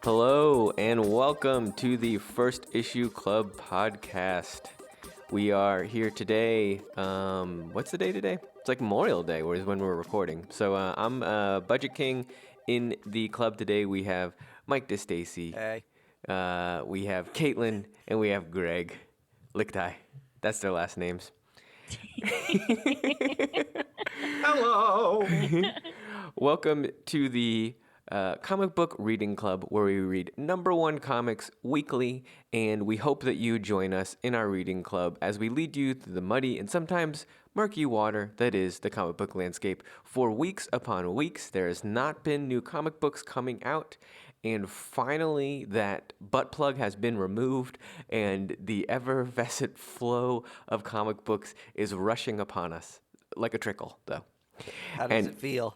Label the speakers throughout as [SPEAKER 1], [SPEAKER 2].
[SPEAKER 1] Hello and welcome to the First Issue Club podcast. We are here today. What's the day today? It's like Memorial Day, is when we're recording. So I'm Budget King. In the club today, we have Mike DeStacy.
[SPEAKER 2] Hey.
[SPEAKER 1] We have Caitlin and we have Greg Lichtai. That's their last names.
[SPEAKER 2] Hello.
[SPEAKER 1] Welcome to the comic book reading club, where we read #1 comics weekly, and we hope that you join us in our reading club as we lead you through the muddy and sometimes murky water that is the comic book landscape. For weeks upon weeks, there has not been new comic books coming out, and finally that butt plug has been removed, and the effervescent flow of comic books is rushing upon us like a trickle, though.
[SPEAKER 2] How does it feel?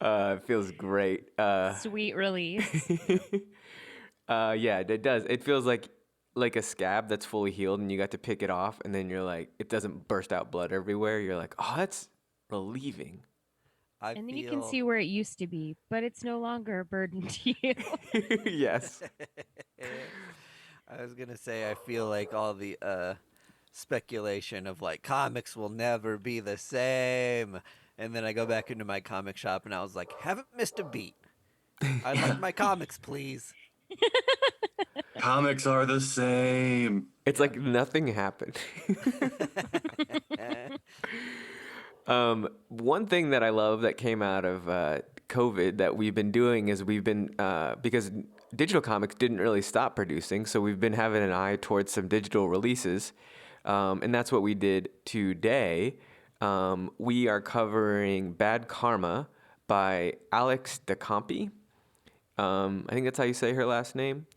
[SPEAKER 1] It feels great.
[SPEAKER 3] Sweet release.
[SPEAKER 1] Yeah, it does. It feels like a scab that's fully healed, and you got to pick it off, and then you're like, it doesn't burst out blood everywhere. You're like, oh, that's relieving.
[SPEAKER 3] And then you can see where it used to be, but it's no longer a burden to you.
[SPEAKER 1] Yes.
[SPEAKER 2] I was gonna say, I feel like all the speculation of like comics will never be the same, and then I go back into my comic shop and I was like, haven't missed a beat. I'd like my comics, please.
[SPEAKER 4] Comics are the same.
[SPEAKER 1] It's like nothing happened. One thing that I love that came out of COVID that we've been doing is we've been, because digital comics didn't really stop producing, so we've been having an eye towards some digital releases, and that's what we did today. We are covering Bad Karma by Alex DeCampi. I think that's how you say her last name.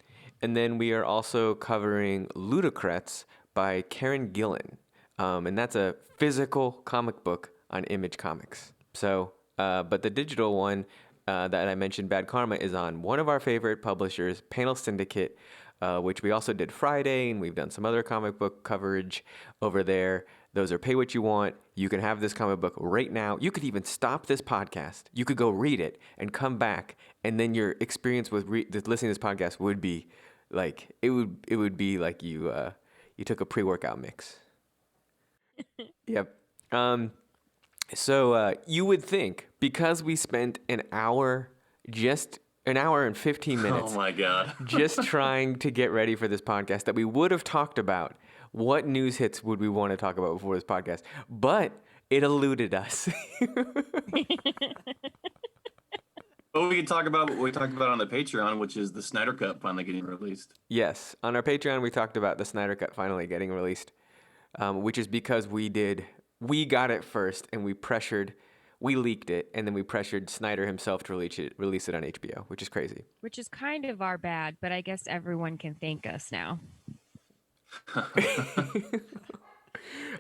[SPEAKER 1] And then we are also covering Ludocrats by Kieron Gillen. And that's a physical comic book on Image Comics. So, but the digital one that I mentioned, Bad Karma, is on one of our favorite publishers, Panel Syndicate, which we also did Friday, and we've done some other comic book coverage over there. Those are pay what you want. You can have this comic book right now. You could even stop this podcast. You could go read it and come back, and then your experience with listening to this podcast would be like it would be like you took a pre-workout mix. Yep. So you would think, because we spent an hour and 15 minutes.
[SPEAKER 4] Oh my God.
[SPEAKER 1] just trying to get ready for this podcast, that we would have talked about what news hits would we want to talk about before this podcast, but it eluded us.
[SPEAKER 4] Well, we can talk about what we talked about on the Patreon, which is the Snyder Cut finally getting released.
[SPEAKER 1] Yes, on our Patreon, we talked about the Snyder Cut finally getting released, which is because we got it first, and we leaked it, and then we pressured Snyder himself to release it on HBO, which is crazy.
[SPEAKER 3] Which is kind of our bad, but I guess everyone can thank us now.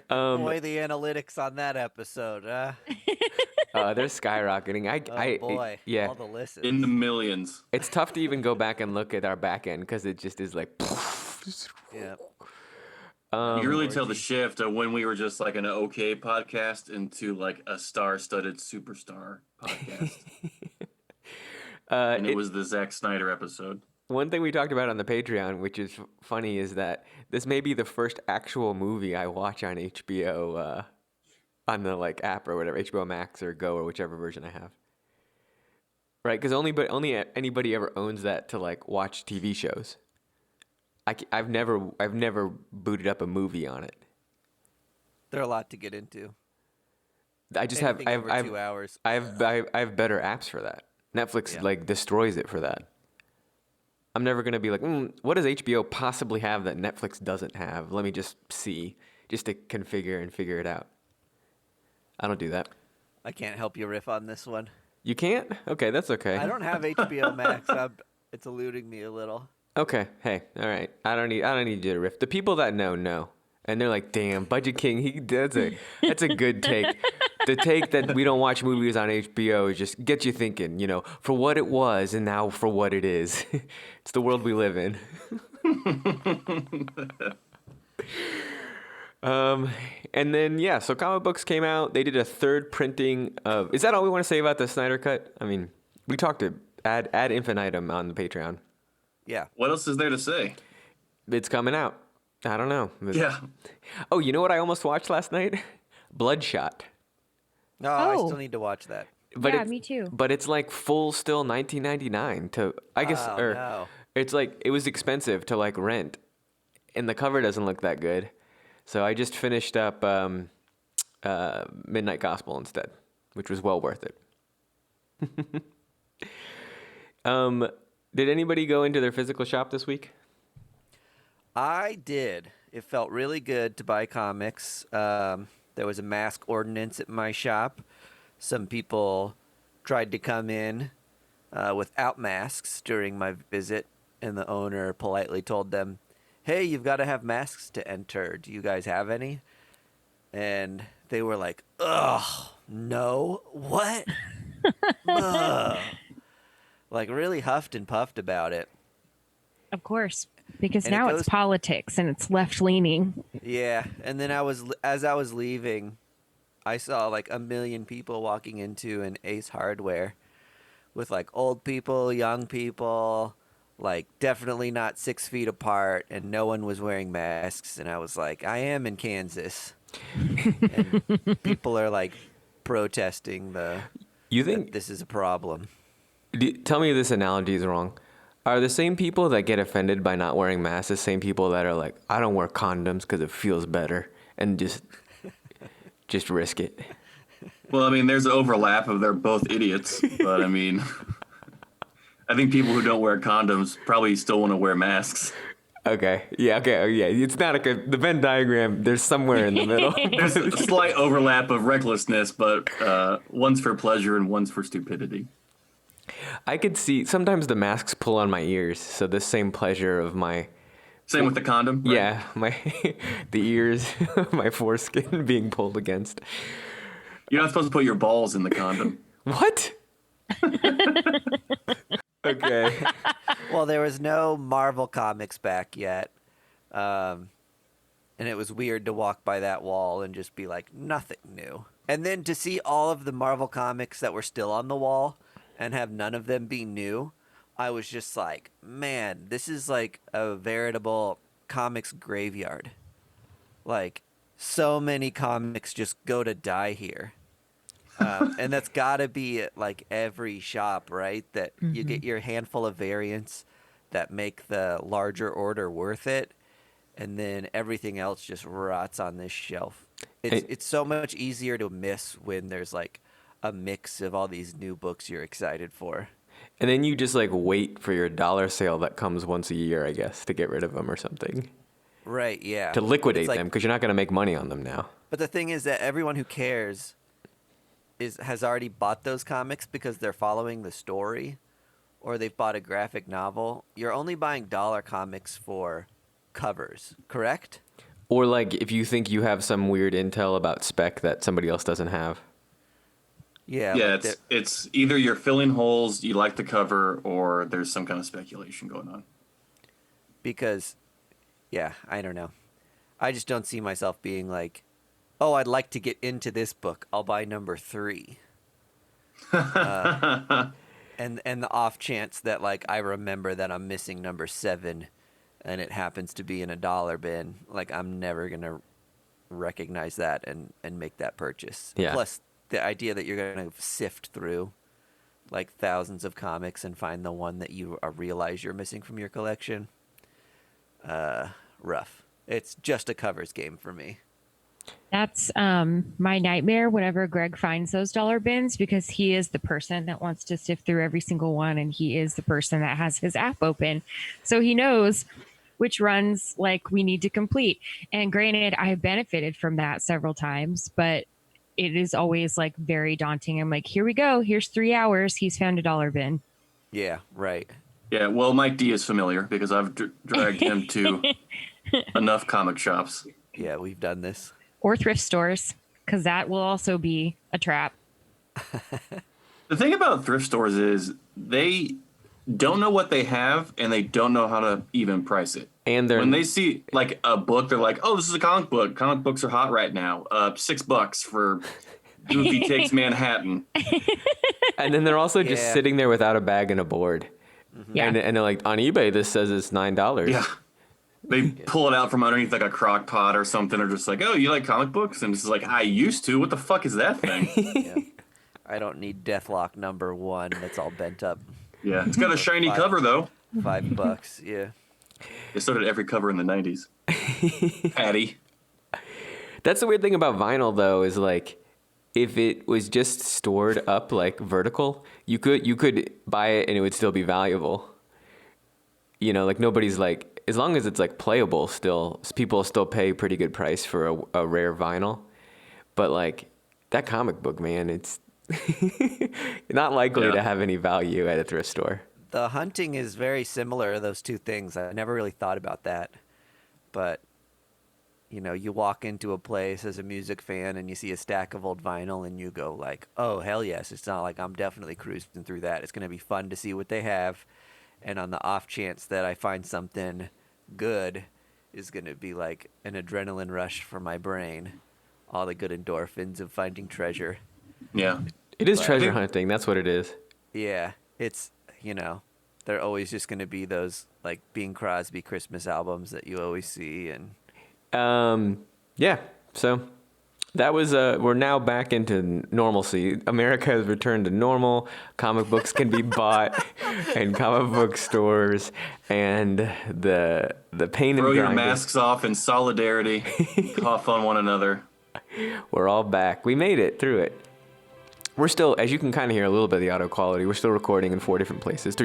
[SPEAKER 2] Boy, the analytics on that episode, huh?
[SPEAKER 1] They're skyrocketing.
[SPEAKER 2] All the listens.
[SPEAKER 4] In the millions.
[SPEAKER 1] It's tough to even go back and look at our back end because it just is like.
[SPEAKER 2] Yeah.
[SPEAKER 4] You really tell the shift of when we were just like an okay podcast into like a star-studded superstar podcast. And it was the Zack Snyder episode.
[SPEAKER 1] One thing we talked about on the Patreon, which is funny, is that this may be the first actual movie I watch on HBO, on the like app or whatever, HBO Max or Go or whichever version I have. Right? Because only anybody ever owns that to like watch TV shows. I've never booted up a movie on it.
[SPEAKER 2] They're a lot to get into.
[SPEAKER 1] I just
[SPEAKER 2] Anything
[SPEAKER 1] have
[SPEAKER 2] over 2 hours.
[SPEAKER 1] I have better apps for that. Netflix like destroys it for that. I'm never gonna be like, what does HBO possibly have that Netflix doesn't have? Let me just see, just to configure and figure it out. I don't do that.
[SPEAKER 2] I can't help you riff on this one.
[SPEAKER 1] You can't? Okay, that's okay.
[SPEAKER 2] I don't have HBO Max. It's eluding me a little.
[SPEAKER 1] Okay, hey, all right. I don't need you to riff. The people that know, and they're like, damn, Budget King, that's a good take. The take that we don't watch movies on HBO is just gets you thinking, for what it was and now for what it is. It's the world we live in. And then, so comic books came out. They did a third printing of... Is that all we want to say about the Snyder Cut? I mean, We talked to ad infinitum on the Patreon.
[SPEAKER 2] Yeah.
[SPEAKER 4] What else is there to say?
[SPEAKER 1] It's coming out. I don't know.
[SPEAKER 4] Yeah.
[SPEAKER 1] Oh, you know what I almost watched last night? Bloodshot.
[SPEAKER 2] No, I
[SPEAKER 3] Oh.
[SPEAKER 2] still need to watch that.
[SPEAKER 1] But
[SPEAKER 3] Yeah, me too.
[SPEAKER 1] But it's like full still 1999 to I guess
[SPEAKER 2] Oh,
[SPEAKER 1] or
[SPEAKER 2] no.
[SPEAKER 1] it's like it was expensive to like rent, and the cover doesn't look that good. So I just finished up Midnight Gospel instead, which was well worth it. Did anybody go into their physical shop this week?
[SPEAKER 2] I did. It felt really good to buy comics. There was a mask ordinance at my shop. Some people tried to come in without masks during my visit, and the owner politely told them, "Hey, you've got to have masks to enter. Do you guys have any?" And they were like, "Ugh, no, what?" Ugh. Like really huffed and puffed about it.
[SPEAKER 3] Of course, because
[SPEAKER 2] And it
[SPEAKER 3] now
[SPEAKER 2] goes-
[SPEAKER 3] it's politics and it's left leaning.
[SPEAKER 2] Yeah, and then as I was leaving, I saw like a million people walking into an Ace Hardware with like old people, young people, like definitely not 6 feet apart, and no one was wearing masks. And I was like, I am in Kansas, and people are like protesting
[SPEAKER 1] You
[SPEAKER 2] that
[SPEAKER 1] think?
[SPEAKER 2] this is a problem.
[SPEAKER 1] Tell me if this analogy is wrong. Are the same people that get offended by not wearing masks the same people that are like, I don't wear condoms because it feels better, and just risk it?
[SPEAKER 4] Well, I mean, there's an overlap of they're both idiots, but I mean, I think people who don't wear condoms probably still want to wear masks.
[SPEAKER 1] Okay. Yeah. Okay. Oh, yeah. It's not like the Venn diagram. There's somewhere in the middle.
[SPEAKER 4] There's a slight overlap of recklessness, but one's for pleasure and one's for stupidity.
[SPEAKER 1] I could see sometimes the masks pull on my ears, so the same pleasure of my
[SPEAKER 4] Same with the condom. Right?
[SPEAKER 1] yeah my the ears, my foreskin being pulled against.
[SPEAKER 4] You're not supposed to put your balls in the condom.
[SPEAKER 1] What? Okay.
[SPEAKER 2] Well, there was no Marvel comics back yet. And it was weird to walk by that wall and just be like, nothing new. And then to see all of the Marvel comics that were still on the wall and have none of them be new, I was just like, man, this is like a veritable comics graveyard. Like, so many comics just go to die here. And that's got to be at like every shop, right? That you get your handful of variants that make the larger order worth it, and then everything else just rots on this shelf. It's so much easier to miss when there's like a mix of all these new books you're excited for.
[SPEAKER 1] And then you just like wait for your dollar sale that comes once a year, I guess, to get rid of them or something.
[SPEAKER 2] Right, yeah.
[SPEAKER 1] To liquidate
[SPEAKER 2] It's like-
[SPEAKER 1] them because you're not going to make money on them now.
[SPEAKER 2] But the thing is that everyone who cares has already bought those comics because they're following the story, or they've bought a graphic novel. You're only buying dollar comics for covers, correct?
[SPEAKER 1] Or like if you think you have some weird intel about spec that somebody else doesn't have.
[SPEAKER 2] Yeah.
[SPEAKER 4] Yeah,
[SPEAKER 2] like
[SPEAKER 4] it's either you're filling holes, you like the cover, or there's some kind of speculation going on.
[SPEAKER 2] because, yeah, I don't know. I just don't see myself being like, oh, I'd like to get into this book. I'll buy number 3. And the off chance that like I remember that I'm missing number 7, and it happens to be in a dollar bin, like I'm never gonna recognize that and make that purchase.
[SPEAKER 1] Yeah.
[SPEAKER 2] Plus the idea that you're gonna sift through like thousands of comics and find the one that you realize you're missing from your collection. Rough. It's just a covers game for me.
[SPEAKER 3] That's my nightmare whenever Greg finds those dollar bins, because he is the person that wants to sift through every single one, and he is the person that has his app open. So he knows which runs like we need to complete. And granted, I have benefited from that several times, but it is always like very daunting. I'm like, here we go. Here's 3 hours. He's found a dollar bin.
[SPEAKER 2] Yeah, right.
[SPEAKER 4] Yeah, well, Mike D is familiar because I've dragged him to enough comic shops.
[SPEAKER 2] Yeah, we've done this.
[SPEAKER 3] Or thrift stores, because that will also be a trap.
[SPEAKER 4] The thing about thrift stores is they don't know what they have and they don't know how to even price it.
[SPEAKER 1] And
[SPEAKER 4] When they see like a book, they're like, "Oh, this is a comic book. Comic books are hot right now. $6 for Goofy Takes Manhattan.
[SPEAKER 1] And then they're also just sitting there without a bag and a board.
[SPEAKER 3] Yeah.
[SPEAKER 1] And they're like, on eBay, this says it's $9.
[SPEAKER 4] Yeah. They pull it out from underneath like a crock pot or something, or just like, oh, you like comic books? And it's like, I used to. What the fuck is that thing?
[SPEAKER 2] Yeah. I don't need Deathlock #1. That's all bent up.
[SPEAKER 4] Yeah, it's got a shiny cover though.
[SPEAKER 2] $5. Yeah.
[SPEAKER 4] It started every cover in the 90s. Patty.
[SPEAKER 1] That's the weird thing about vinyl, though, is like, if it was just stored up like vertical, you could buy it and it would still be valuable. You know, like nobody's like, as long as it's like playable still, people still pay pretty good price for a rare vinyl. But like that comic book, man, it's not likely to have any value at a thrift store.
[SPEAKER 2] The hunting is very similar, those two things. I never really thought about that. But, you know, you walk into a place as a music fan and you see a stack of old vinyl and you go like, oh, hell yes. It's not like I'm definitely cruising through that. It's going to be fun to see what they have. And on the off chance that I find something good is going to be like an adrenaline rush for my brain. All the good endorphins of finding treasure.
[SPEAKER 4] Yeah.
[SPEAKER 1] It is treasure hunting. That's what it is.
[SPEAKER 2] Yeah. It's, you know, they're always just going to be those like Bing Crosby Christmas albums that you always see. And
[SPEAKER 1] yeah, so that was we're now back into normalcy. America has returned to normal. Comic books can be bought in comic book stores, and the pain
[SPEAKER 4] Throw
[SPEAKER 1] and
[SPEAKER 4] your
[SPEAKER 1] grinding,
[SPEAKER 4] masks off in solidarity. Cough on one another.
[SPEAKER 1] we're all back. We made it through it. We're still, as you can kind of hear a little bit of the audio quality, we're still recording in 3 different places.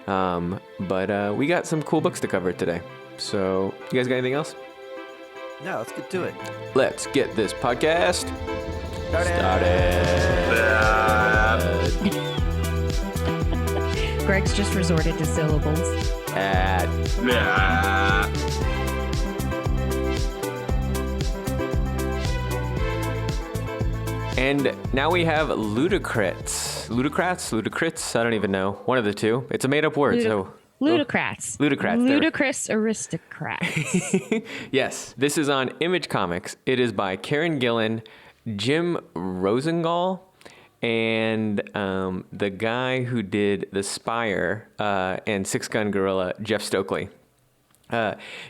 [SPEAKER 1] But we got some cool books to cover today. So, you guys got anything else?
[SPEAKER 2] no, let's get to it.
[SPEAKER 1] Let's get this podcast started.
[SPEAKER 3] Greg's just resorted to syllables.
[SPEAKER 1] And now we have Ludocrats, I don't even know. One of the two. It's a made-up word, so...
[SPEAKER 3] Ludocrats.
[SPEAKER 1] Ludocrats.
[SPEAKER 3] Ludicrous aristocrats.
[SPEAKER 1] Yes, this is on Image Comics. It is by Kieron Gillen, Jim Rossignol, and the guy who did The Spire and Six Gun Gorilla, Jeff Stokely.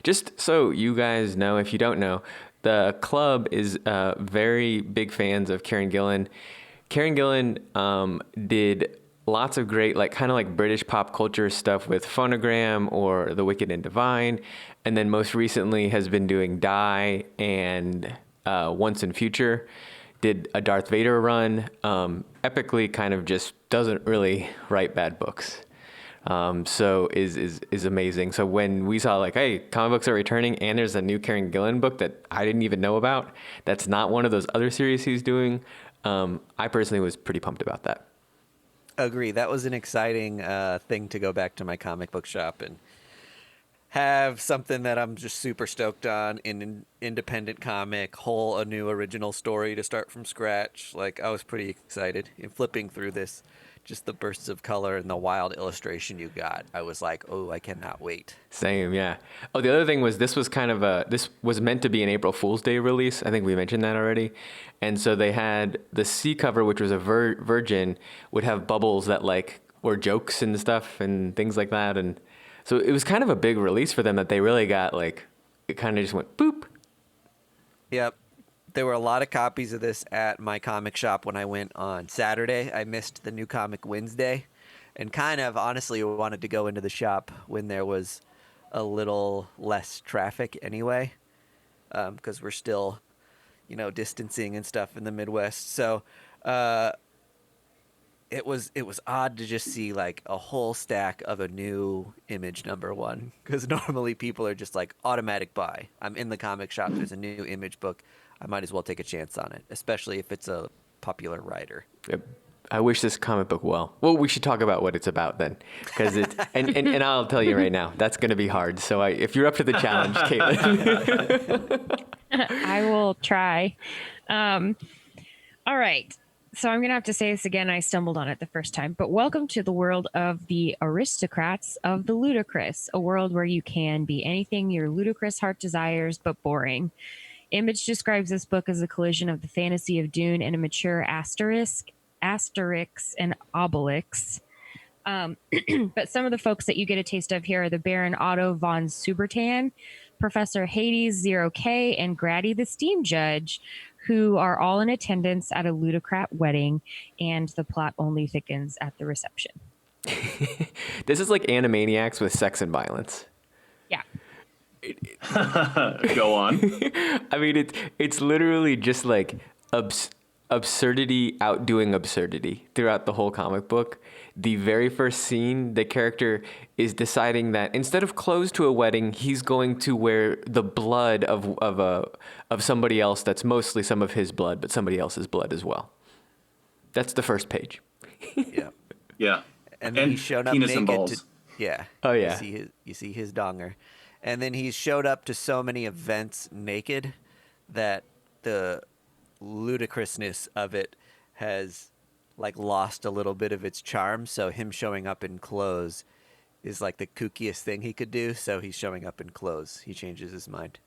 [SPEAKER 1] Just so you guys know, if you don't know, the club is very big fans of Kieron Gillen. Kieron Gillen did lots of great, like kind of like British pop culture stuff with Phonogram or The Wicked and Divine, and then most recently has been doing Die and Once and Future. Did a Darth Vader run. Epically kind of just doesn't really write bad books. So is amazing. So when we saw like, hey, comic books are returning and there's a new Kieron Gillen book that I didn't even know about, that's not one of those other series he's doing, I personally was pretty pumped about that.
[SPEAKER 2] Agree. That was an exciting thing to go back to my comic book shop and have something that I'm just super stoked on in an independent comic, a new original story to start from scratch. Like, I was pretty excited. And flipping through this, just the bursts of color and the wild illustration you got, I was like, oh, I cannot wait.
[SPEAKER 1] Same, yeah. Oh, the other thing was this was meant to be an April Fool's Day release. I think we mentioned that already. And so they had the C cover, which was a virgin, would have bubbles that like were jokes and stuff and things like that. And so it was kind of a big release for them that they really got like, it kind of just went boop.
[SPEAKER 2] Yep. There were a lot of copies of this at my comic shop when I went on Saturday. I missed the New Comic Wednesday and kind of honestly wanted to go into the shop when there was a little less traffic anyway, because we're still, distancing and stuff in the Midwest. So it was odd to just see like a whole stack of a new Image #1, because normally people are just like automatic buy. I'm in the comic shop. There's a new Image book. I might as well take a chance on it, especially if it's a popular writer.
[SPEAKER 1] Yep. I wish this comic book well. Well, we should talk about what it's about then, because it's and I'll tell you right now, that's going to be hard. So if you're up to the challenge, Caitlin,
[SPEAKER 3] I will try. All right. So I'm going to have to say this again. I stumbled on it the first time, but welcome to the world of the aristocrats of the ludicrous, a world where you can be anything your ludicrous heart desires, but boring. Image describes this book as a collision of the fantasy of Dune and a mature Asterix and Obelix. But some of the folks that you get a taste of here are the Baron Otto von Subertan, Professor Hades, Zero K, and Grady the Steam Judge, who are all in attendance at a Ludocrat wedding, and the plot only thickens at the reception.
[SPEAKER 1] This is like Animaniacs with sex and violence.
[SPEAKER 3] Yeah.
[SPEAKER 4] Go on.
[SPEAKER 1] I mean, it's literally just like absurdity outdoing absurdity throughout the whole comic book. The very first scene, the character is deciding that instead of clothes to a wedding, he's going to wear the blood of somebody else that's mostly some of his blood, but somebody else's blood as well. That's the first page.
[SPEAKER 2] Yeah.
[SPEAKER 4] Yeah.
[SPEAKER 2] And then he showed up
[SPEAKER 4] penis and
[SPEAKER 2] naked.
[SPEAKER 4] balls.
[SPEAKER 2] Yeah.
[SPEAKER 1] Oh, yeah.
[SPEAKER 2] You see his donger. And then he showed up to so many events naked that the ludicrousness of it has like lost a little bit of its charm. So him showing up in clothes is like the kookiest thing he could do. So he's showing up in clothes. He changes his mind.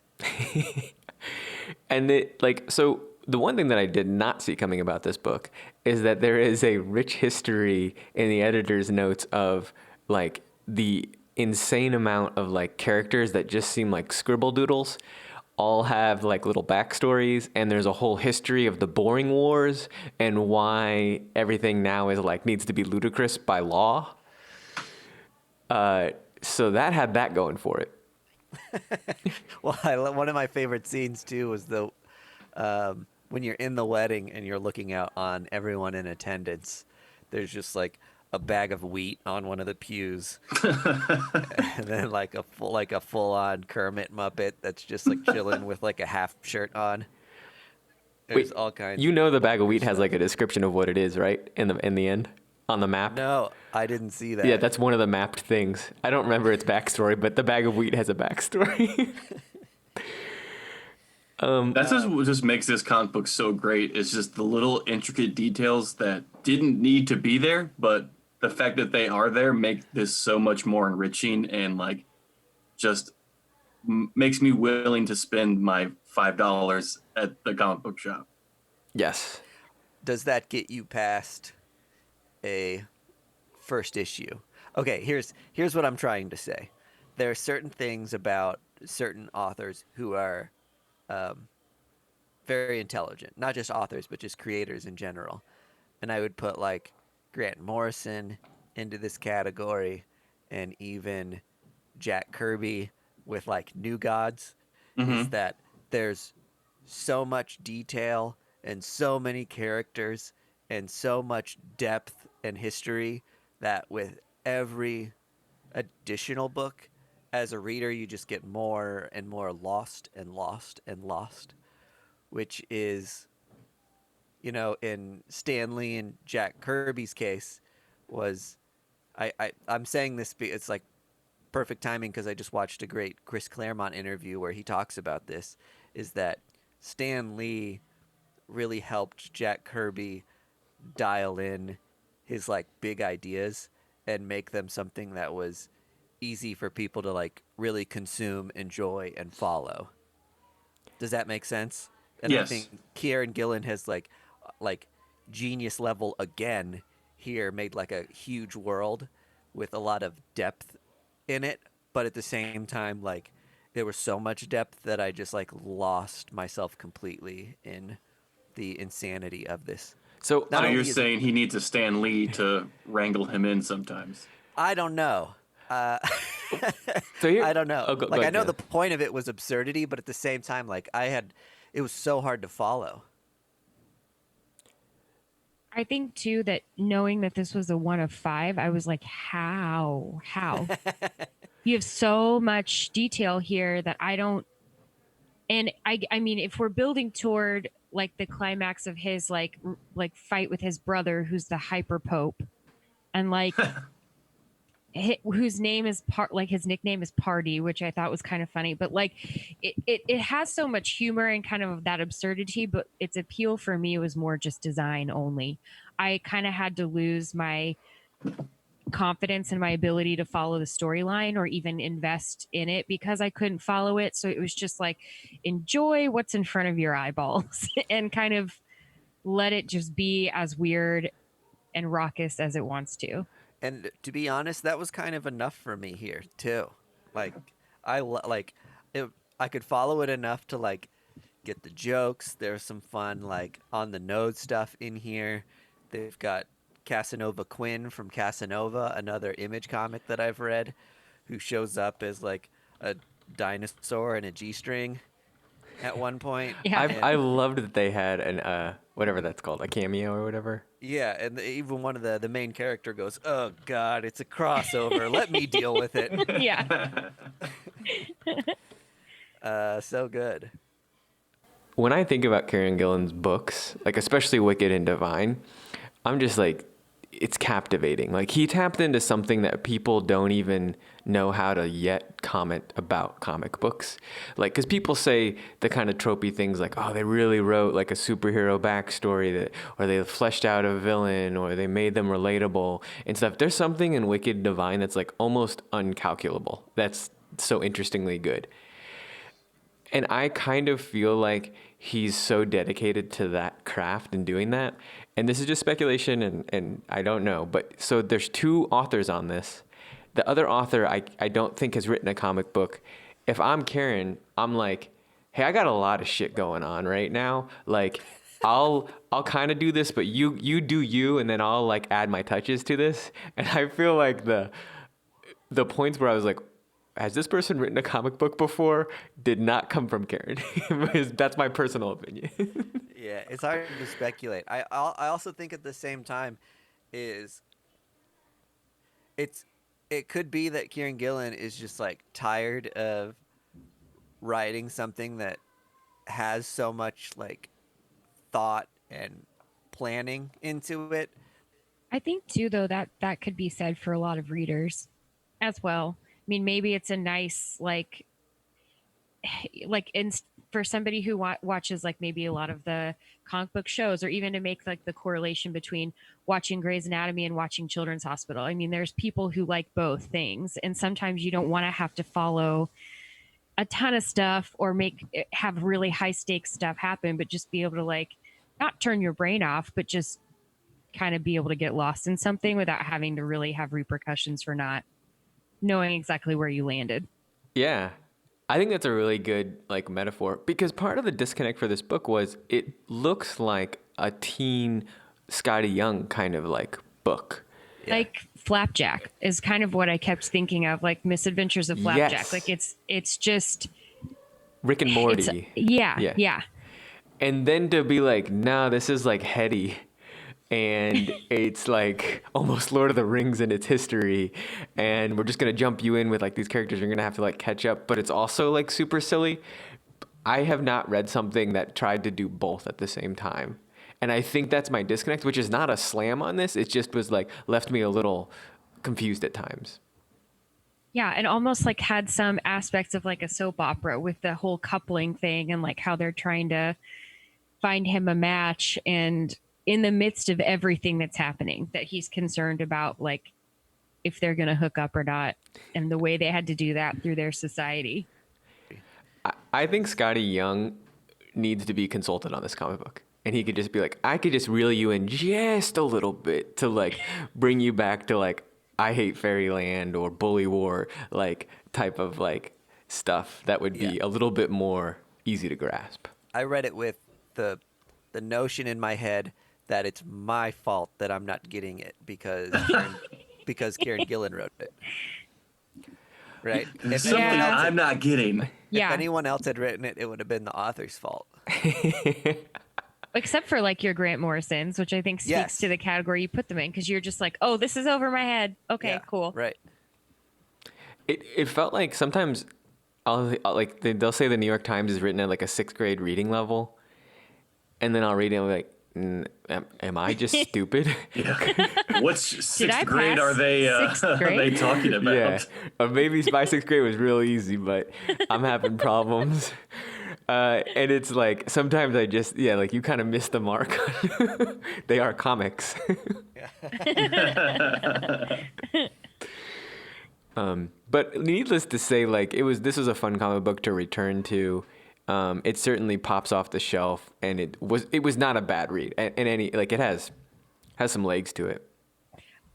[SPEAKER 1] And so the one thing that I did not see coming about this book is that there is a rich history in the editor's notes of like the insane amount of like characters that just seem like scribble doodles, all have like little backstories, and there's a whole history of the boring wars and why everything now is like needs to be ludicrous by law. So that had that going for it.
[SPEAKER 2] Well, one of my favorite scenes too was the when you're in the wedding and you're looking out on everyone in attendance. There's just like a bag of wheat on one of the pews, and then like a full on Kermit Muppet that's just like chilling with like a half shirt on. There's all kinds.
[SPEAKER 1] You know, the bag of wheat has like a description of what it is, right? In the end, on the map.
[SPEAKER 2] No, I didn't see that.
[SPEAKER 1] Yeah, that's one of the mapped things. I don't remember its backstory, but the bag of wheat has a backstory.
[SPEAKER 4] That's what just makes this comic book so great. It's just the little intricate details that didn't need to be there, but the fact that they are there make this so much more enriching and like just makes me willing to spend my $5 at the comic book shop.
[SPEAKER 1] Yes.
[SPEAKER 2] Does that get you past a first issue? Okay, here's what I'm trying to say. There are certain things about certain authors who are very intelligent, not just authors, but just creators in general. And I would put like Grant Morrison into this category, and even Jack Kirby with like New Gods. Is that there's so much detail and so many characters and so much depth and history that with every additional book, as a reader, you just get more and more lost and lost and lost, which is, you know, in Stan Lee and Jack Kirby's case was, I'm saying this, it's like perfect timing because I just watched a great Chris Claremont interview where he talks about this, is that Stan Lee really helped Jack Kirby dial in his like big ideas and make them something that was easy for people to like really consume, enjoy, and follow. Does that make sense? And
[SPEAKER 4] yes.
[SPEAKER 2] I think Kieron Gillen has like genius level again here, made like a huge world with a lot of depth in it, but at the same time like there was so much depth that I just like lost myself completely in the insanity of this.
[SPEAKER 1] So
[SPEAKER 4] you're saying he needs a Stan Lee to wrangle him in sometimes?
[SPEAKER 2] I don't know. I don't know.
[SPEAKER 1] Oh, go
[SPEAKER 2] I
[SPEAKER 1] ahead,
[SPEAKER 2] know
[SPEAKER 1] Jen.
[SPEAKER 2] the point of it was absurdity, but at the same time, like it was so hard to follow.
[SPEAKER 3] I think too that knowing that this was a 1 of 5, I was like, how? You have so much detail here that I don't. And I mean, if we're building toward like the climax of his like fight with his brother, who's the hyper pope, and like whose name is his nickname is Party, which I thought was kind of funny. But like it has so much humor and kind of that absurdity, but its appeal for me was more just design only. I kind of had to lose my confidence in my ability to follow the storyline or even invest in it because I couldn't follow it. So it was just like, enjoy what's in front of your eyeballs and kind of let it just be as weird and raucous as it wants to.
[SPEAKER 2] And to be honest, that was kind of enough for me here too. Like, like it, I could follow it enough to like get the jokes. There's some fun like on the nose stuff in here. They've got Casanova Quinn from Casanova, another Image comic that I've read, who shows up as like a dinosaur in a G-string at one point.
[SPEAKER 3] Yeah.
[SPEAKER 1] I loved that they had an whatever that's called, a cameo or whatever.
[SPEAKER 2] Yeah, and even one of the main character goes, "Oh God, it's a crossover. Let me deal with it."
[SPEAKER 3] Yeah.
[SPEAKER 2] So good.
[SPEAKER 1] When I think about Kieron Gillen's books, like especially Wicked and Divine, I'm just like, it's captivating. Like he tapped into something that people don't even know how to yet comment about comic books. Like, because people say the kind of tropey things like, oh, they really wrote like a superhero backstory that, or they fleshed out a villain, or they made them relatable and stuff. There's something in Wicked and Divine that's like almost uncalculable. That's so interestingly good. And I kind of feel like he's so dedicated to that craft and doing that. And this is just speculation and I don't know. But so there's two authors on this. The other author I don't think has written a comic book. If I'm Kieron, I'm like, hey, I got a lot of shit going on right now. Like I'll kind of do this, but you do you, and then I'll like add my touches to this. And I feel like the points where I was like, has this person written a comic book before? Did not come from Kieron. That's my personal opinion.
[SPEAKER 2] Yeah, it's hard to speculate. I also think at the same time it could be that Kieron Gillen is just like tired of writing something that has so much like thought and planning into it.
[SPEAKER 3] I think too, though, that could be said for a lot of readers as well. I mean, maybe it's a nice for somebody who watches like maybe a lot of the comic book shows, or even to make like the correlation between watching Grey's Anatomy and watching Children's Hospital. I mean, there's people who like both things, and sometimes you don't want to have to follow a ton of stuff or have really high stakes stuff happen, but just be able to like not turn your brain off, but just kind of be able to get lost in something without having to really have repercussions for not knowing exactly where you landed.
[SPEAKER 1] Yeah. I think that's a really good like metaphor, because part of the disconnect for this book was it looks like a teen Scotty Young kind of like book.
[SPEAKER 2] Yeah.
[SPEAKER 3] Like Flapjack is kind of what I kept thinking of, like Misadventures of Flapjack.
[SPEAKER 1] Yes.
[SPEAKER 3] Like it's just
[SPEAKER 1] Rick and Morty.
[SPEAKER 3] Yeah.
[SPEAKER 1] And then to be like, no, this is like heady. And it's like almost Lord of the Rings in its history. And we're just going to jump you in with like these characters. You're going to have to like catch up. But it's also like super silly. I have not read something that tried to do both at the same time. And I think that's my disconnect, which is not a slam on this. It just was like left me a little confused at times.
[SPEAKER 3] Yeah, and almost like had some aspects of like a soap opera with the whole coupling thing and like how they're trying to find him a match, and in the midst of everything that's happening, that he's concerned about like if they're going to hook up or not, and the way they had to do that through their society.
[SPEAKER 1] I think Scotty Young needs to be consulted on this comic book. And he could just be like, I could just reel you in just a little bit to like bring you back to like I Hate Fairyland or Bully War, like type of like stuff that would be a little bit more easy to grasp.
[SPEAKER 2] I read it with the notion in my head that it's my fault that I'm not getting it because Kieron Gillen wrote it. Right?
[SPEAKER 4] There's something I'm not getting.
[SPEAKER 2] If anyone else had written it, it would have been the author's fault.
[SPEAKER 3] Except for like your Grant Morrisons, which I think speaks to the category you put them in, because you're just like, oh, this is over my head. Okay, cool.
[SPEAKER 2] Right.
[SPEAKER 1] It felt like sometimes they'll say the New York Times is written at like a 6th grade reading level. And then I'll read it and I'm like, am I just stupid?
[SPEAKER 4] Yeah. What's sixth grade
[SPEAKER 3] pass
[SPEAKER 4] are they talking about?
[SPEAKER 1] Yeah. Or maybe my 6th grade was real easy, but I'm having problems. And it's like sometimes I just like you kind of miss the mark. They are comics. But needless to say, like this was a fun comic book to return to. It certainly pops off the shelf, and it was not a bad read. And any like it has some legs to it.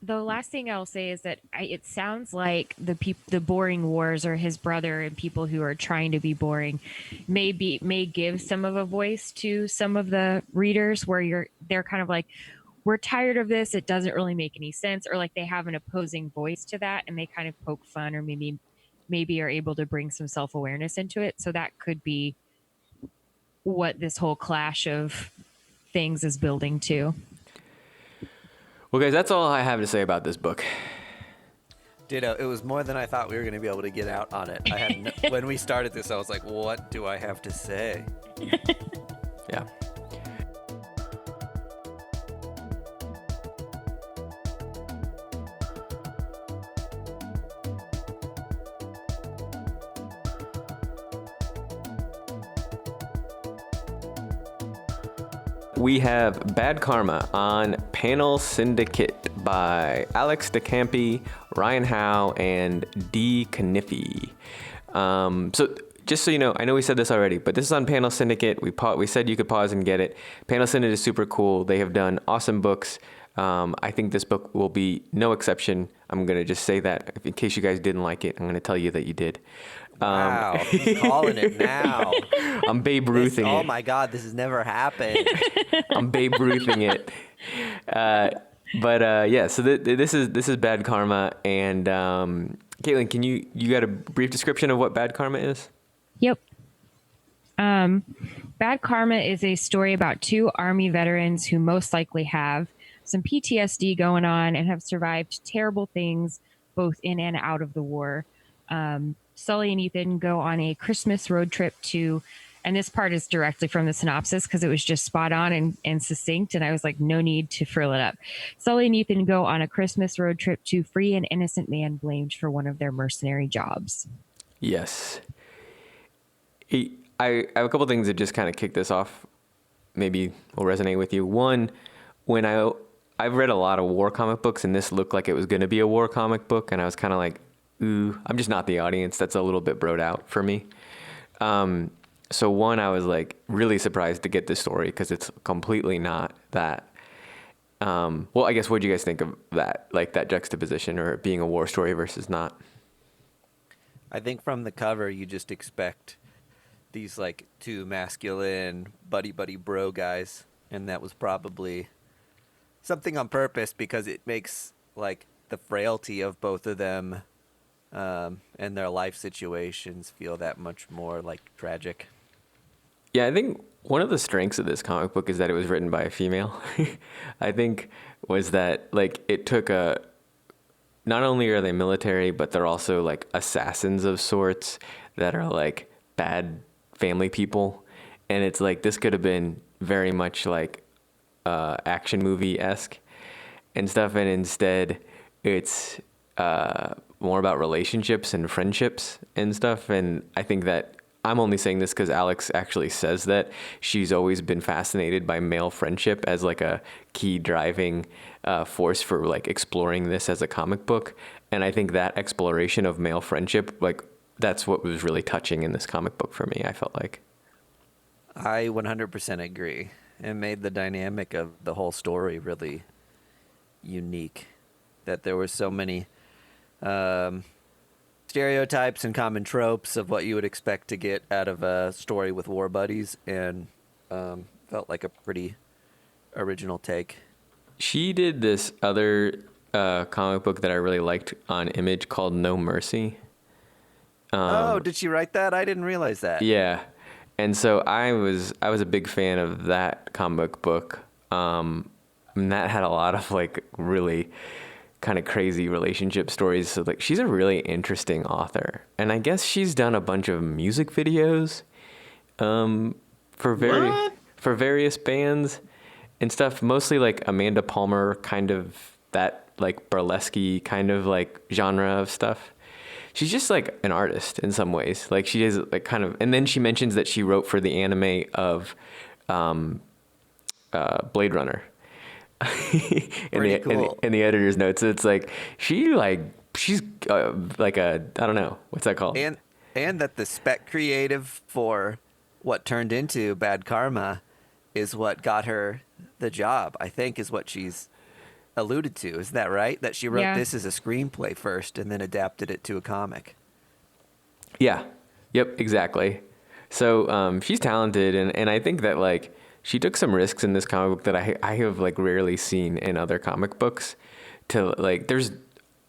[SPEAKER 3] The last thing I'll say is that it sounds like the boring wars or his brother and people who are trying to be boring may give some of a voice to some of the readers where they're kind of like, we're tired of this. It doesn't really make any sense. Or like they have an opposing voice to that and they kind of poke fun or maybe are able to bring some self-awareness into it. So that could be what this whole clash of things is building to.
[SPEAKER 1] Well, guys, that's all I have to say about this book.
[SPEAKER 2] Ditto. It was more than I thought we were going to be able to get out on it. I had when we started this, I was like, what do I have to say?
[SPEAKER 1] Yeah. We have Bad Karma on Panel Syndicate by Alex DeCampi, Ryan Howe, and D. Kniffy. So just so you know, I know we said this already, but this is on Panel Syndicate. We said you could pause and get it. Panel Syndicate is super cool. They have done awesome books. I think this book will be no exception. I'm going to just say that in case you guys didn't like it. I'm going to tell you that you did.
[SPEAKER 2] Wow, he's calling it now.
[SPEAKER 1] I'm Babe Ruthing it.
[SPEAKER 2] Oh my God, this has never happened.
[SPEAKER 1] I'm Babe Ruthing it. So this is Bad Karma, and Caitlin, can you got a brief description of what Bad Karma is?
[SPEAKER 3] Yep. Bad Karma is a story about two Army veterans who most likely have some PTSD going on and have survived terrible things both in and out of the war. Sully and Ethan go on a Christmas road trip to, and this part is directly from the synopsis because it was just spot on and succinct, and I was like, no need to frill it up. Sully and Ethan go on a Christmas road trip to free an innocent man blamed for one of their mercenary jobs.
[SPEAKER 1] Yes. I have a couple things that just kind of kick this off. Maybe will resonate with you. One, when I've read a lot of war comic books, and this looked like it was going to be a war comic book, and I was kind of like, ooh, I'm just not the audience. That's a little bit broed out for me. So one, I was like really surprised to get this story because it's completely not that. Well, I guess what do you guys think of that, like that juxtaposition or being a war story versus not?
[SPEAKER 2] I think from the cover, you just expect these like two masculine buddy bro guys, and that was probably something on purpose because it makes like the frailty of both of them and their life situations feel that much more like tragic.
[SPEAKER 1] Yeah, I think one of the strengths of this comic book is that it was written by a female. I think was that like it took not only are they military, but they're also like assassins of sorts that are like bad family people. And it's like this could have been very much like action movie-esque and stuff. And instead it's more about relationships and friendships and stuff. And I think that I'm only saying this because Alex actually says that she's always been fascinated by male friendship as like a key driving force for like exploring this as a comic book. And I think that exploration of male friendship, like that's what was really touching in this comic book for me, I felt like.
[SPEAKER 2] I 100% agree. It made the dynamic of the whole story really unique. That there were so many stereotypes and common tropes of what you would expect to get out of a story with war buddies, and felt like a pretty original take.
[SPEAKER 1] She did this other comic book that I really liked on Image called No Mercy.
[SPEAKER 2] Did she write that? I didn't realize that.
[SPEAKER 1] Yeah. And so I was a big fan of that comic book. And that had a lot of like really kind of crazy relationship stories. So like she's a really interesting author. And I guess she's done a bunch of music videos for various bands and stuff, mostly like Amanda Palmer, kind of that like burlesque kind of like genre of stuff. she's just like an artist in some ways. Like she is like kind of, and then she mentions that she wrote for the anime of Blade Runner.
[SPEAKER 2] Pretty cool.
[SPEAKER 1] In the editor's notes. So it's like she's like a, I don't know, what's that called?
[SPEAKER 2] And that the spec creative for what turned into Bad Karma is what got her the job, I think, is what she's alluded to. Is that right? That she wrote this as a screenplay first and then adapted it to a comic.
[SPEAKER 1] Yeah. Yep, exactly. So she's talented, and I think that like she took some risks in this comic book that I have like rarely seen in other comic books. To like, there's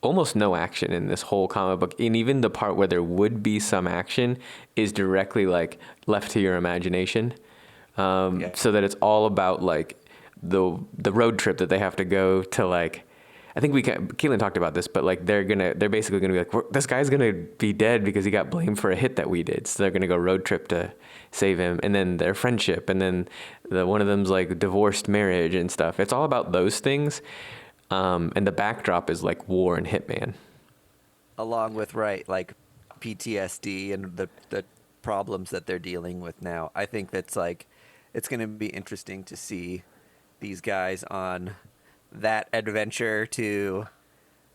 [SPEAKER 1] almost no action in this whole comic book, and even the part where there would be some action is directly like left to your imagination. So that it's all about like the road trip that they have to go to, like, I think Keelan talked about this, but like they're basically gonna be like, this guy's gonna be dead because he got blamed for a hit that we did. So they're gonna go road trip to save him, and then their friendship, and then one of them's like divorced marriage and stuff. It's all about those things, and the backdrop is like war and Hitman,
[SPEAKER 2] along with like PTSD and the problems that they're dealing with now. I think that's like, it's gonna be interesting to see these guys on that adventure to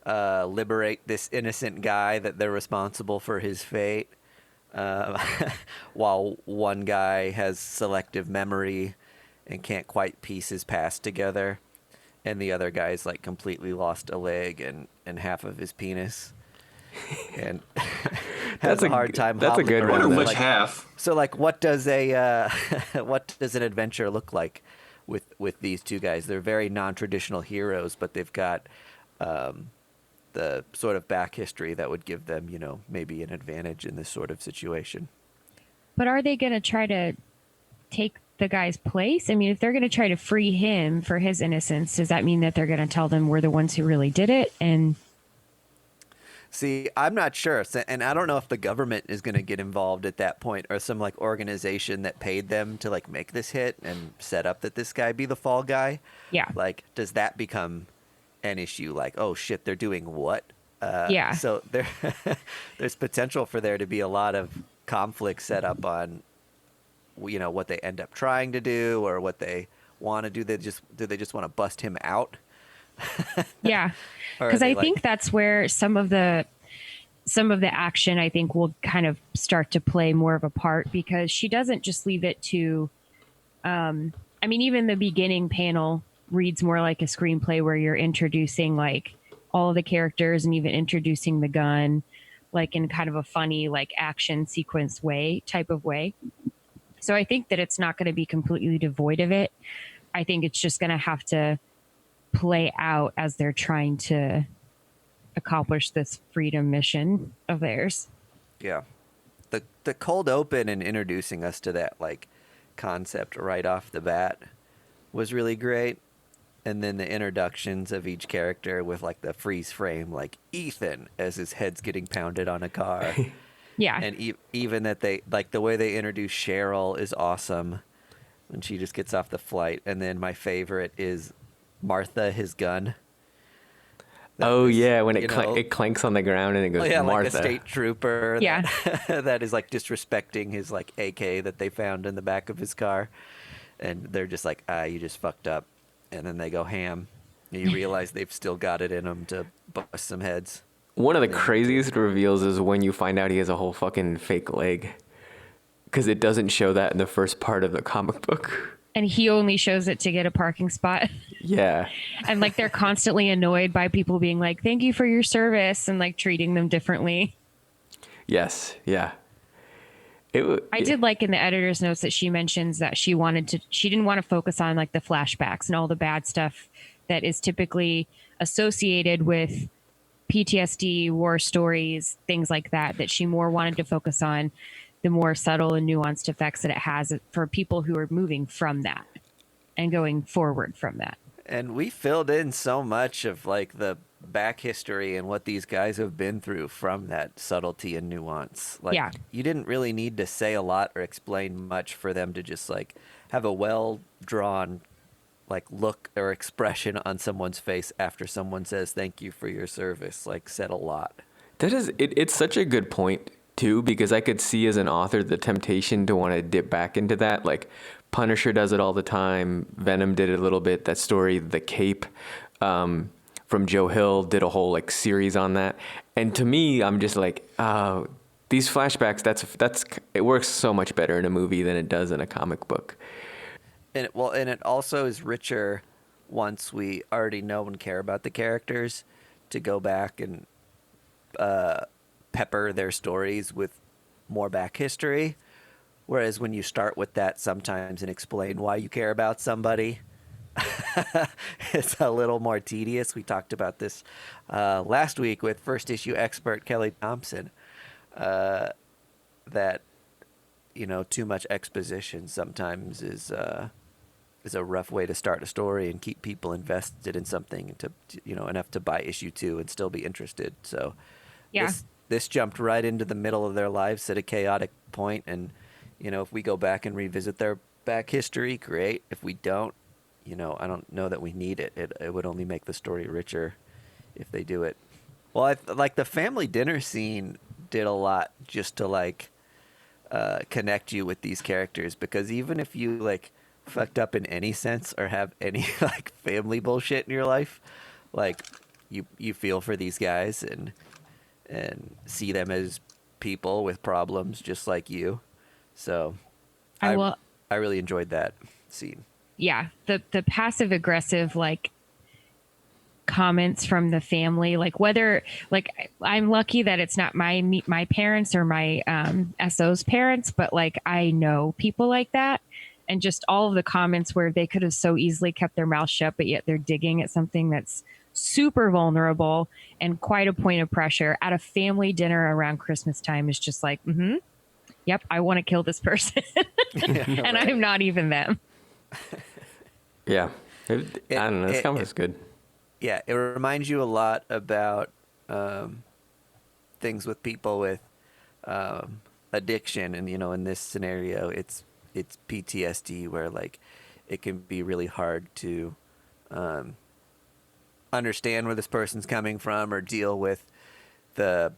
[SPEAKER 2] liberate this innocent guy that they're responsible for his fate, while one guy has selective memory and can't quite piece his past together, and the other guy's like completely lost a leg and half of his penis, and has a hard time.
[SPEAKER 1] That's a good
[SPEAKER 2] one.
[SPEAKER 4] I wonder which
[SPEAKER 2] like,
[SPEAKER 4] half.
[SPEAKER 2] So like, what does what does an adventure look like with these two guys? They're very non-traditional heroes, but they've got the sort of back history that would give them, maybe an advantage in this sort of situation.
[SPEAKER 3] But are they going to try to take the guy's place? I mean, if they're going to try to free him for his innocence, does that mean that they're going to tell them we're the ones who really did it? And
[SPEAKER 2] see, I'm not sure. And I don't know if the government is going to get involved at that point, or some like organization that paid them to like make this hit and set up that this guy be the fall guy.
[SPEAKER 3] Yeah.
[SPEAKER 2] Like, does that become an issue? Like, oh shit, they're doing what?
[SPEAKER 3] Yeah.
[SPEAKER 2] So there's potential for there to be a lot of conflict set up on, what they end up trying to do or what they want to do. Do they just want to bust him out?
[SPEAKER 3] Yeah. Because I think that's where some of the action, I think, will kind of start to play more of a part, because she doesn't just leave it to, even the beginning panel reads more like a screenplay where you're introducing like all of the characters and even introducing the gun, like in kind of a funny, like action sequence type of way. So I think that it's not going to be completely devoid of it. I think it's just going to have to play out as they're trying to accomplish this freedom mission of theirs.
[SPEAKER 2] Yeah. The cold open and introducing us to that like concept right off the bat was really great. And then the introductions of each character with like the freeze frame, like Ethan as his head's getting pounded on a car.
[SPEAKER 3] Yeah.
[SPEAKER 2] And even that they like the way they introduce Cheryl is awesome when she just gets off the flight. And then my favorite is Martha, his gun.
[SPEAKER 1] When it clanks on the ground and it goes, Martha.
[SPEAKER 2] Like the state trooper.
[SPEAKER 3] Yeah.
[SPEAKER 2] That is like disrespecting his like AK that they found in the back of his car. And they're just like, you just fucked up. And then they go ham. And you realize they've still got it in them to bust some heads.
[SPEAKER 1] One of the craziest reveals is when you find out he has a whole fucking fake leg. Because it doesn't show that in the first part of the comic book.
[SPEAKER 3] And he only shows it to get a parking spot.
[SPEAKER 1] Yeah.
[SPEAKER 3] And like they're constantly annoyed by people being like, thank you for your service, and like treating them differently.
[SPEAKER 1] Yes. Yeah.
[SPEAKER 3] I did like in the editor's notes that she mentions that she didn't want to focus on like the flashbacks and all the bad stuff that is typically associated with PTSD, war stories, things like that, that she more wanted to focus on the more subtle and nuanced effects that it has for people who are moving from that and going forward from that.
[SPEAKER 2] And we filled in so much of like the back history and what these guys have been through from that subtlety and nuance. Like,
[SPEAKER 3] yeah.
[SPEAKER 2] You didn't really need to say a lot or explain much for them to just like have a well-drawn like look or expression on someone's face after someone says thank you for your service. Like, said a lot.
[SPEAKER 1] It's such a good point too, because I could see as an author the temptation to want to dip back into that. Like Punisher does it all the time. Venom did it a little bit. That story, The Cape, from Joe Hill, did a whole like series on that. And to me, I'm just like, these flashbacks. That's it works so much better in a movie than it does in a comic book.
[SPEAKER 2] And it also is richer once we already know and care about the characters, to go back and pepper their stories with more back history. Whereas when you start with that sometimes and explain why you care about somebody, it's a little more tedious. We talked about this last week with first issue expert Kelly Thompson, that, you know, too much exposition sometimes is a rough way to start a story and keep people invested in something to, you know, enough to buy issue 2 and still be interested. So
[SPEAKER 3] Yeah.
[SPEAKER 2] this jumped right into the middle of their lives at a chaotic point, and, you know, if we go back and revisit their back history, great. If we don't, you know, I don't know that we need it. It would only make the story richer if they do it. Well, like the family dinner scene did a lot just to like connect you with these characters, because even if you like fucked up in any sense or have any like family bullshit in your life, like you feel for these guys and see them as people with problems just like you. So I really enjoyed that scene.
[SPEAKER 3] Yeah, the passive aggressive like comments from the family, like whether like I'm lucky that it's not my parents or my SO's parents, but like I know people like that, and just all of the comments where they could have so easily kept their mouth shut, but yet they're digging at something that's super vulnerable and quite a point of pressure at a family dinner around Christmas time is just like, yep, I want to kill this person. And I'm not even them.
[SPEAKER 1] Yeah. I don't know. This comic is good.
[SPEAKER 2] Yeah, it reminds you a lot about things with people with addiction, and, you know, in this scenario, it's PTSD, where like it can be really hard to understand where this person's coming from or deal with their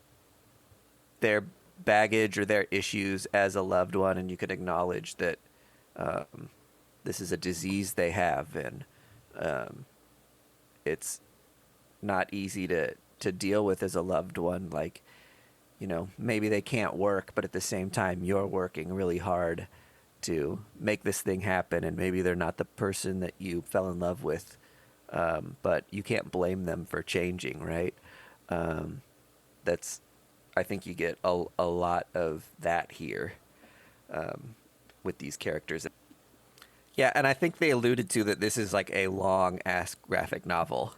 [SPEAKER 2] baggage or their issues as a loved one, and you can acknowledge that this is a disease they have, and it's not easy to deal with as a loved one. Like, you know, maybe they can't work, but at the same time you're working really hard to make this thing happen, and maybe they're not the person that you fell in love with, but you can't blame them for changing, right? I think you get a lot of that here with these characters. Yeah, and I think they alluded to that this is like a long-ass graphic novel.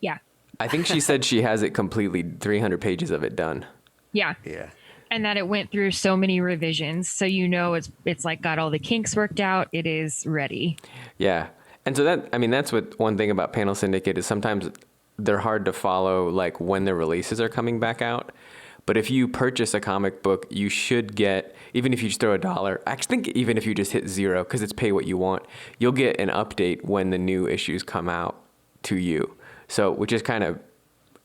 [SPEAKER 3] Yeah.
[SPEAKER 1] I think she said she has it completely, 300 pages of it done.
[SPEAKER 3] Yeah.
[SPEAKER 2] Yeah.
[SPEAKER 3] And that it went through so many revisions, so you know it's like got all the kinks worked out. It is ready.
[SPEAKER 1] Yeah. And so that's what one thing about Panel Syndicate is sometimes they're hard to follow, like when the releases are coming back out. But if you purchase a comic book, you should get, even if you just throw $1, I think even if you just hit 0, because it's pay what you want, you'll get an update when the new issues come out to you. So, which is kind of,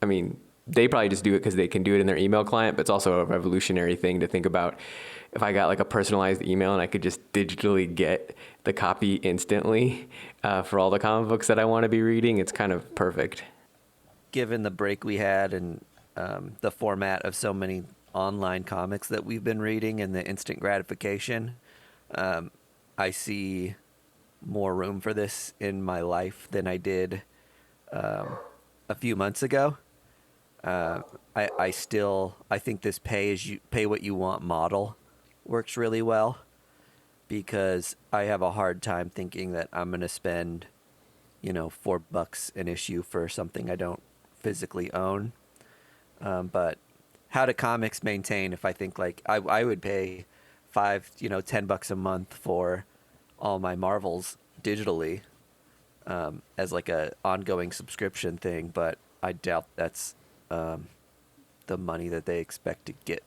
[SPEAKER 1] I mean, they probably just do it because they can do it in their email client, but it's also a revolutionary thing to think about. If I got like a personalized email and I could just digitally get the copy instantly for all the comic books that I want to be reading, it's kind of perfect.
[SPEAKER 2] Given the break we had and the format of so many online comics that we've been reading and the instant gratification, I see more room for this in my life than I did a few months ago. I think this pay what you want model works really well, because I have a hard time thinking that I'm going to spend, you know, $4 an issue for something I don't physically own. But how do comics maintain, if I think like I would pay $10 a month for all my Marvels digitally, as like a ongoing subscription thing, but I doubt that's the money that they expect to get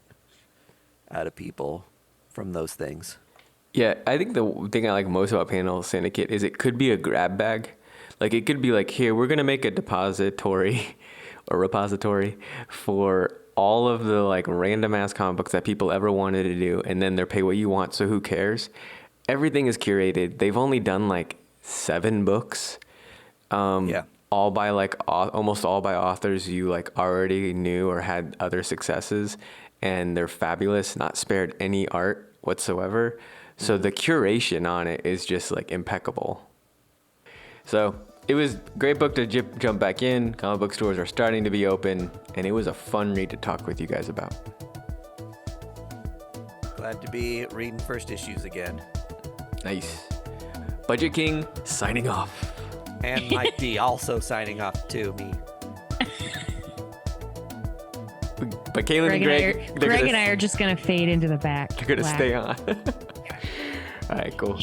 [SPEAKER 2] out of people from those things.
[SPEAKER 1] Yeah, I think the thing I like most about Panel Syndicate is it could be a grab bag. Like it could be like, here, we're going to make a depository or repository for all of the like random ass comic books that people ever wanted to do, and then they're pay what you want, so who cares? Everything is curated. They've only done like 7 books. All by like almost all by authors you like already knew or had other successes, and they're fabulous, not spared any art whatsoever. So the curation on it is just like impeccable. So it was a great book to jump back in. Comic book stores are starting to be open, and it was a fun read to talk with you guys about.
[SPEAKER 2] Glad to be reading first issues again.
[SPEAKER 1] Nice. Budget King signing off.
[SPEAKER 2] And Mike D also signing off too, me.
[SPEAKER 1] But Kaylin and Greg,
[SPEAKER 3] and I are just going to fade into the back.
[SPEAKER 1] They're going to stay on. All right, cool.